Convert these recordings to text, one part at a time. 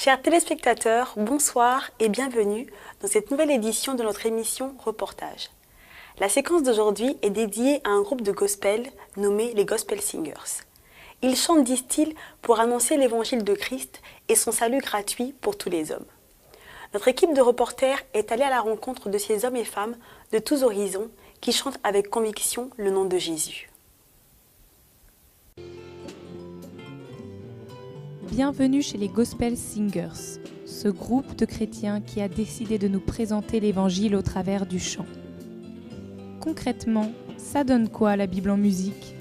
Chers téléspectateurs, bonsoir et bienvenue dans cette nouvelle édition de notre émission Reportage. La séquence d'aujourd'hui est dédiée à un groupe de gospel nommé les Gospel Singers. Ils chantent, disent-ils, pour annoncer l'évangile de Christ et son salut gratuit pour tous les hommes. Notre équipe de reporters est allée à la rencontre de ces hommes et femmes de tous horizons qui chantent avec conviction le nom de Jésus. Bienvenue chez les Gospel Singers, ce groupe de chrétiens qui a décidé de nous présenter l'évangile au travers du chant. Concrètement, ça donne quoi la Bible en musique ?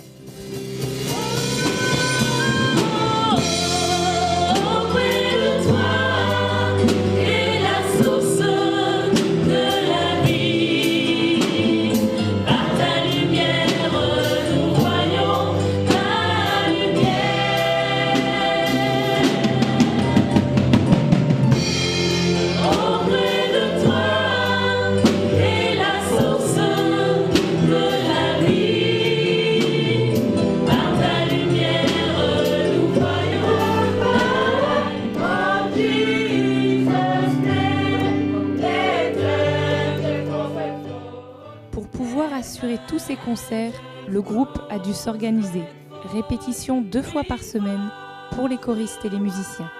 Pour pouvoir assurer tous ces concerts, le groupe a dû s'organiser. Répétition 2 fois par semaine pour les choristes et les musiciens.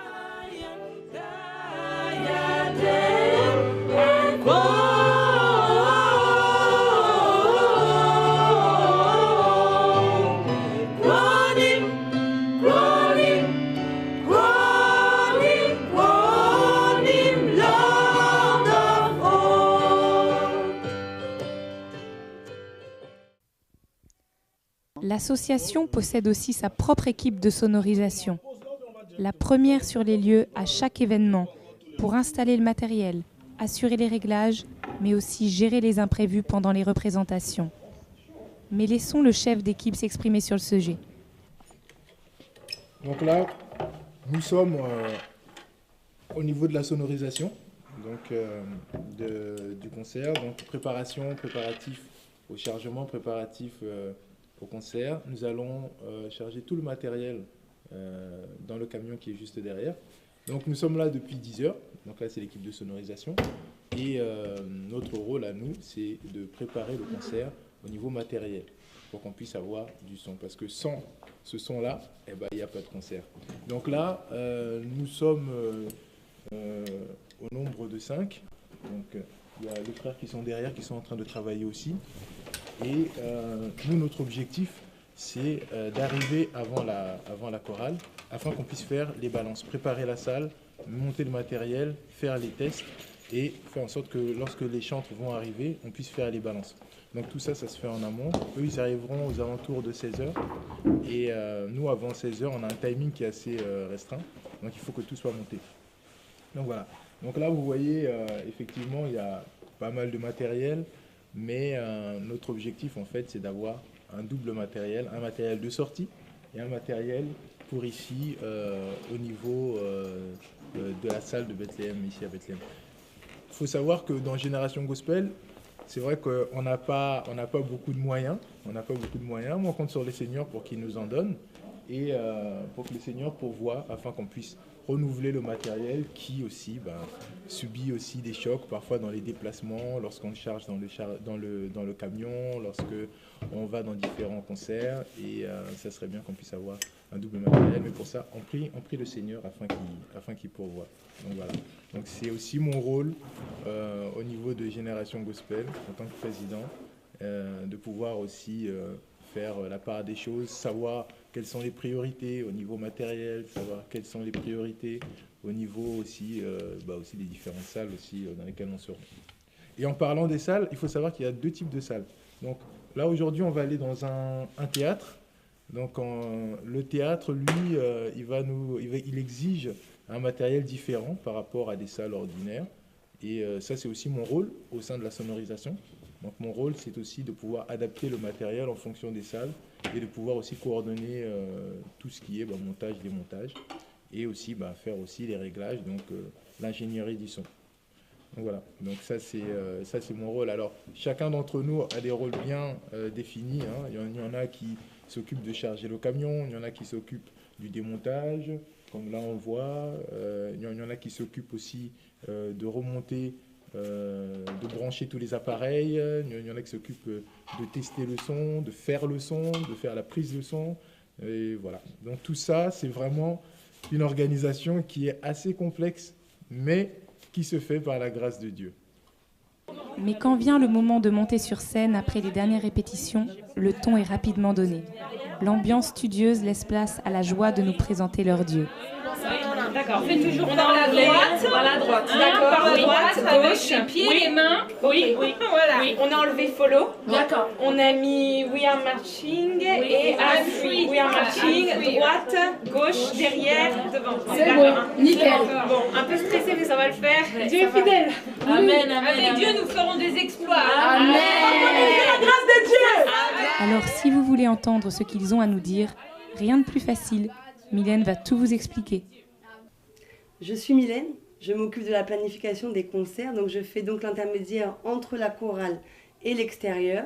L'association possède aussi sa propre équipe de sonorisation. La première sur les lieux à chaque événement pour installer le matériel, assurer les réglages, mais aussi gérer les imprévus pendant les représentations. Mais laissons le chef d'équipe s'exprimer sur le sujet. Donc là, nous sommes au niveau de la sonorisation du concert. Donc préparatif au chargement, préparatif au concert. Nous allons charger tout le matériel dans le camion qui est juste derrière. Donc nous sommes là depuis 10 heures. Donc là, c'est l'équipe de sonorisation. Et notre rôle à nous, c'est de préparer le concert au niveau matériel pour qu'on puisse avoir du son. Parce que sans ce son-là, il n'y a pas de concert. Donc là, nous sommes au nombre de 5. Donc il y a les frères qui sont derrière, qui sont en train de travailler aussi. Et nous, notre objectif, c'est d'arriver avant la chorale, afin qu'on puisse faire les balances, préparer la salle, monter le matériel, faire les tests et faire en sorte que lorsque les chantres vont arriver, on puisse faire les balances. Donc tout ça, ça se fait en amont. Eux, ils arriveront aux alentours de 16h. Et nous, avant 16h, on a un timing qui est assez restreint. Donc il faut que tout soit monté. Donc voilà. Donc là, vous voyez, effectivement, il y a pas mal de matériel. Mais notre objectif, en fait, c'est d'avoir un double matériel, un matériel de sortie et un matériel pour ici, au niveau de la salle de Bethléem, ici à Bethléem. Il faut savoir que dans Génération Gospel, c'est vrai qu'on n'a pas beaucoup de moyens. Mais on compte sur les seigneurs pour qu'ils nous en donnent et pour que les seigneurs pourvoient afin qu'on puisse renouveler le matériel qui aussi subit aussi des chocs parfois dans les déplacements, lorsqu'on charge dans le camion, lorsque on va dans différents concerts et ça serait bien qu'on puisse avoir un double matériel, mais pour ça on prie le Seigneur afin qu'il pourvoie. Donc voilà. Donc c'est aussi mon rôle au niveau de Génération Gospel en tant que président de pouvoir aussi faire la part des choses, savoir quelles sont les priorités au niveau matériel, savoir quelles sont les priorités au niveau aussi des différentes salles aussi dans lesquelles on se rend. Et en parlant des salles, il faut savoir qu'il y a 2 types de salles. Donc là aujourd'hui on va aller dans un théâtre. Donc le théâtre lui il exige un matériel différent par rapport à des salles ordinaires. Et ça c'est aussi mon rôle au sein de la sonorisation. Donc mon rôle, c'est aussi de pouvoir adapter le matériel en fonction des salles et de pouvoir aussi coordonner tout ce qui est montage, démontage et aussi faire aussi les réglages, donc l'ingénierie du son. Donc voilà, donc ça c'est mon rôle. Alors chacun d'entre nous a des rôles bien définis, hein. Il y en a qui s'occupent de charger le camion, il y en a qui s'occupent du démontage, comme là on voit. Il y en a qui s'occupent aussi de remonter, de brancher tous les appareils. Il y en a qui s'occupent de tester le son, de faire le son, de faire la prise de son. Et voilà. Donc tout ça, c'est vraiment une organisation qui est assez complexe, mais qui se fait par la grâce de Dieu. Mais quand vient le moment de monter sur scène après les dernières répétitions, le ton est rapidement donné. L'ambiance studieuse laisse place à la joie de nous présenter leur Dieu. D'accord, fais toujours par la droite. Par la droite. D'accord, par la droite, gauche, les pieds, les mains. Oui, oui, voilà. Oui. On a enlevé follow. D'accord. On a mis we are marching et I'm free. We are marching, droite, gauche, derrière, devant. C'est bon, nickel. Bon, un peu stressé, mais ça va le faire. Dieu est fidèle. Amen, amen. Avec Dieu, nous ferons des exploits. Amen. La grâce de Dieu. Alors si vous voulez entendre ce qu'ils ont à nous dire, rien de plus facile, Mylène va tout vous expliquer. Je suis Mylène, je m'occupe de la planification des concerts, donc je fais donc l'intermédiaire entre la chorale et l'extérieur.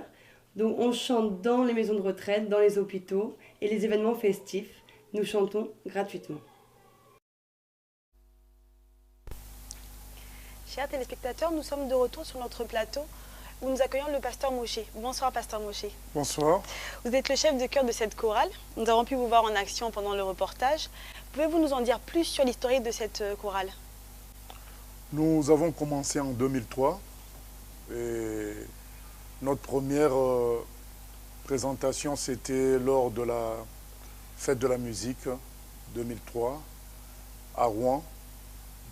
Donc on chante dans les maisons de retraite, dans les hôpitaux et les événements festifs. Nous chantons gratuitement. Chers téléspectateurs, nous sommes de retour sur notre plateau où nous accueillons le pasteur Mosché. Bonsoir pasteur Mosché. Bonsoir. Vous êtes le chef de chœur de cette chorale. Nous avons pu vous voir en action pendant le reportage. Pouvez-vous nous en dire plus sur l'historique de cette chorale? Nous avons commencé en 2003 et notre première présentation c'était lors de la fête de la musique 2003 à Rouen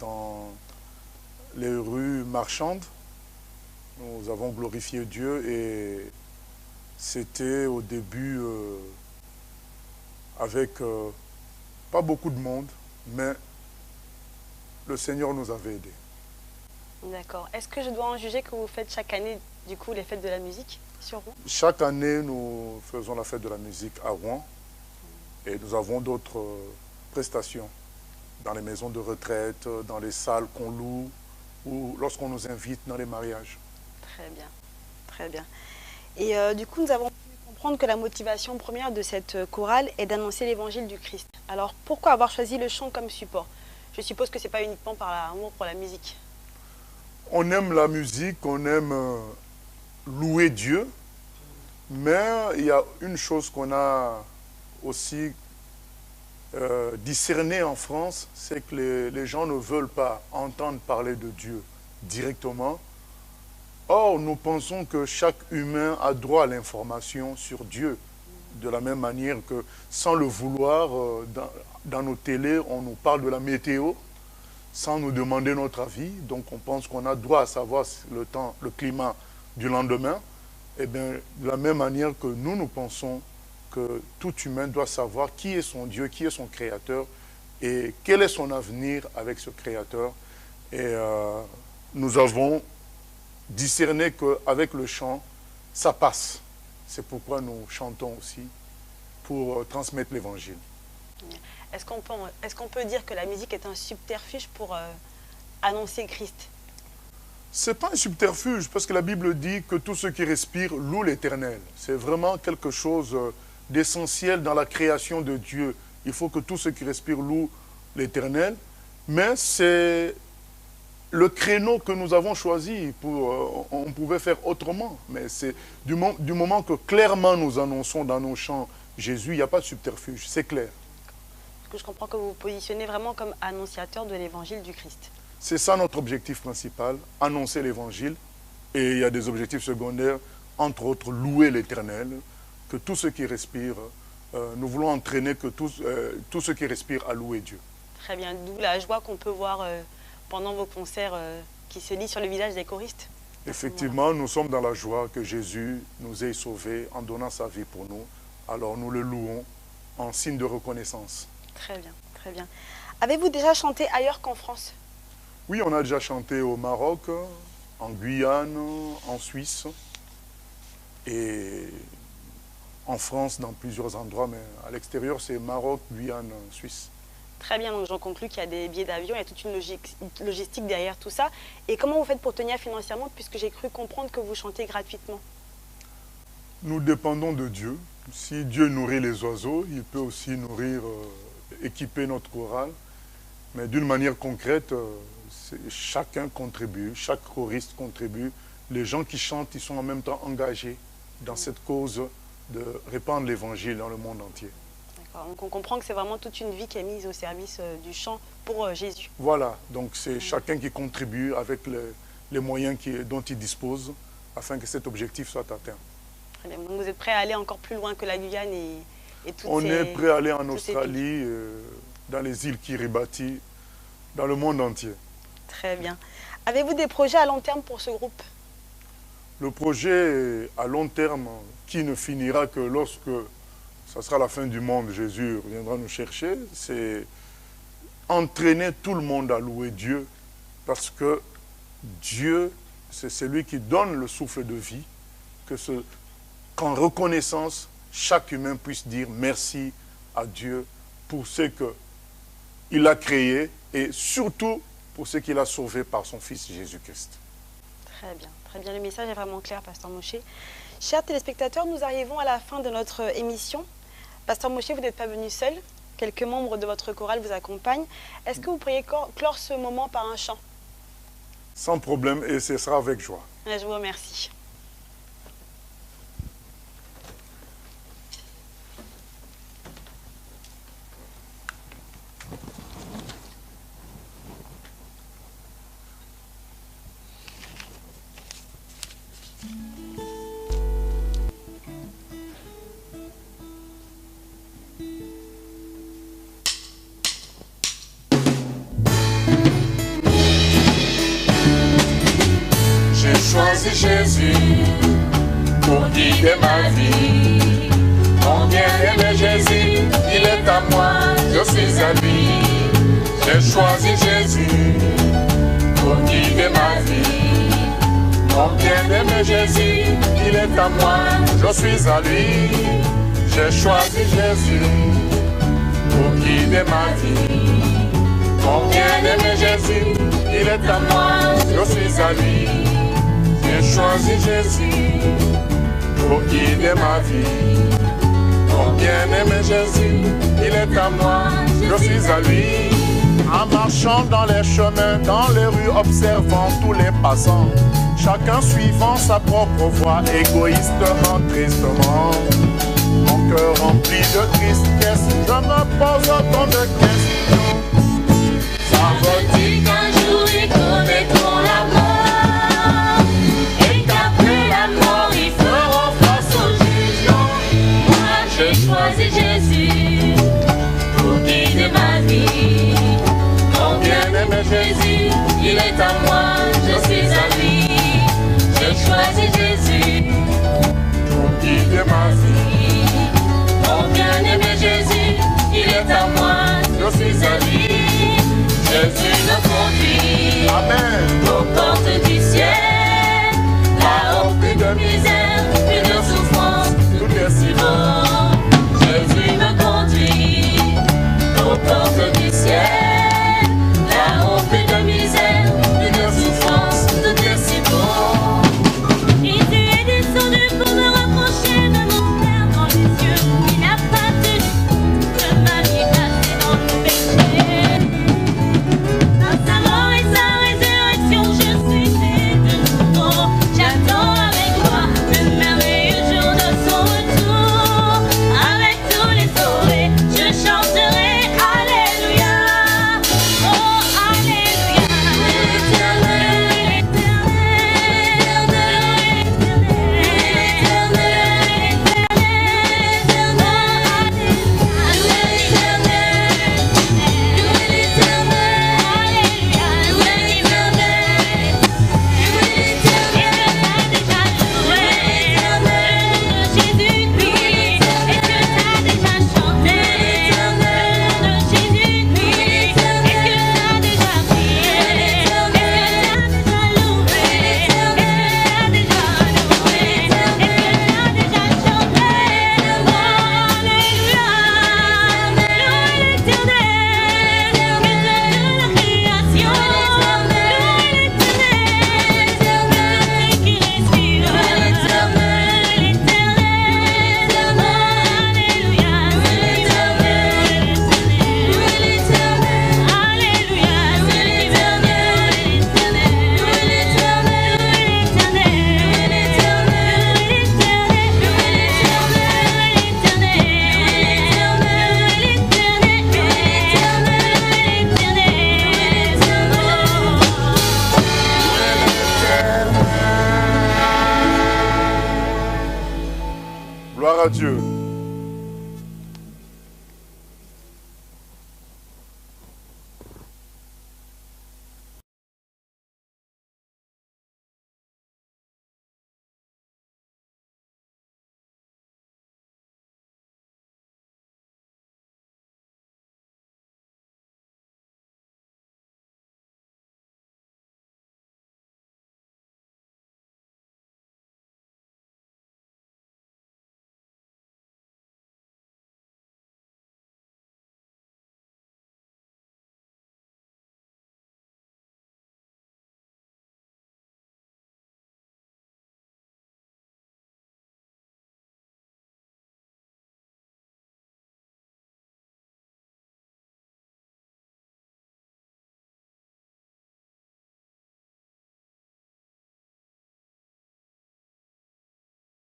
dans les rues marchandes. Nous avons glorifié Dieu et c'était au début avec pas beaucoup de monde, mais le Seigneur nous avait aidés. D'accord. Est-ce que je dois en juger que vous faites chaque année, du coup, les fêtes de la musique sur Rouen? Chaque année, nous faisons la fête de la musique à Rouen et nous avons d'autres prestations dans les maisons de retraite, dans les salles qu'on loue ou lorsqu'on nous invite dans les mariages. Très bien, très bien. Et du coup, nous avons pu comprendre que la motivation première de cette chorale est d'annoncer l'évangile du Christ. Alors, pourquoi avoir choisi le chant comme support? Je suppose que ce n'est pas uniquement par l'amour pour la musique. On aime la musique, on aime louer Dieu, mais il y a une chose qu'on a aussi discernée en France, c'est que les gens ne veulent pas entendre parler de Dieu directement. Or, nous pensons que chaque humain a droit à l'information sur Dieu. De la même manière que, sans le vouloir, dans nos télés, on nous parle de la météo, sans nous demander notre avis. Donc, on pense qu'on a droit à savoir le temps, le climat du lendemain. Et bien, de la même manière que nous pensons que tout humain doit savoir qui est son Dieu, qui est son Créateur, et quel est son avenir avec ce Créateur. Et nous avons discerné qu'avec le chant, ça passe. C'est pourquoi nous chantons aussi, pour transmettre l'Évangile. Est-ce qu'on peut dire que la musique est un subterfuge pour annoncer Christ? Ce n'est pas un subterfuge, parce que la Bible dit que tout ce qui respire loue l'Éternel. C'est vraiment quelque chose d'essentiel dans la création de Dieu. Il faut que tout ce qui respire loue l'Éternel, mais c'est le créneau que nous avons choisi. On pouvait faire autrement, mais c'est du moment que clairement nous annonçons dans nos chants Jésus, il n'y a pas de subterfuge, c'est clair. Parce que je comprends que vous vous positionnez vraiment comme annonciateur de l'évangile du Christ. C'est ça notre objectif principal, annoncer l'évangile. Et il y a des objectifs secondaires, entre autres louer l'Éternel, que tout ce qui respire, nous voulons entraîner que tout ce qui respire à louer Dieu. Très bien, d'où la joie qu'on peut voir pendant vos concerts qui se lit sur le visage des choristes. Effectivement, nous sommes dans la joie que Jésus nous ait sauvés en donnant sa vie pour nous. Alors nous le louons en signe de reconnaissance. Très bien, très bien. Avez-vous déjà chanté ailleurs qu'en France? Oui, on a déjà chanté au Maroc, en Guyane, en Suisse et en France dans plusieurs endroits, mais à l'extérieur c'est Maroc, Guyane, Suisse. Très bien, donc j'en conclus qu'il y a des billets d'avion, il y a toute une logistique derrière tout ça. Et comment vous faites pour tenir financièrement, puisque j'ai cru comprendre que vous chantez gratuitement? Nous dépendons de Dieu. Si Dieu nourrit les oiseaux, il peut aussi nourrir, équiper notre chorale. Mais d'une manière concrète, chacun contribue, chaque choriste contribue. Les gens qui chantent, ils sont en même temps engagés dans cette cause de répandre l'évangile dans le monde entier. D'accord, donc on comprend que c'est vraiment toute une vie qui est mise au service du chant pour Jésus. Voilà, donc c'est chacun qui contribue avec les moyens dont il dispose afin que cet objectif soit atteint. Très bien. Donc vous êtes prêt à aller encore plus loin que la Guyane et toutes On ces... est prêt à aller en Australie, dans les îles Kiribati, dans le monde entier. Très bien. Avez-vous des projets à long terme pour ce groupe? Le projet à long terme, qui ne finira que lorsque ça sera la fin du monde, Jésus viendra nous chercher, c'est entraîner tout le monde à louer Dieu, parce que Dieu, c'est celui qui donne le souffle de vie, qu'en reconnaissance, chaque humain puisse dire merci à Dieu pour ce qu'il a créé et surtout pour ce qu'il a sauvé par son Fils Jésus-Christ. Très bien, très bien. Le message est vraiment clair, Pasteur Moshe. Chers téléspectateurs, nous arrivons à la fin de notre émission. Pasteur Moshe, vous n'êtes pas venu seul. Quelques membres de votre chorale vous accompagnent. Est-ce que vous pourriez clore ce moment par un chant? Sans problème, et ce sera avec joie. Je vous remercie. Choisis Jésus pour guider ma vie. Mon bien-aimé Jésus, il est à moi, je suis à lui. J'ai choisi Jésus pour guider ma vie. Mon bien-aimé Jésus, il est à moi, je suis à lui. J'ai choisi Jésus pour guider ma vie. Mon bien-aimé Jésus, il est à moi, je suis à lui. J'ai choisi Jésus pour guider ma vie. Mon bien-aimé Jésus, il est à moi, je suis à lui. En marchant dans les chemins, dans les rues, observant tous les passants, chacun suivant sa propre voie, égoïstement, tristement. Mon cœur rempli de tristesse, je me pose autant de questions. Ça veut dire qu'un jour ils connaîtront la mort. J'ai choisi Jésus pour guider ma vie. Mon bien-aimé Jésus, il est à moi, je suis à lui. J'ai choisi Jésus pour guider ma vie.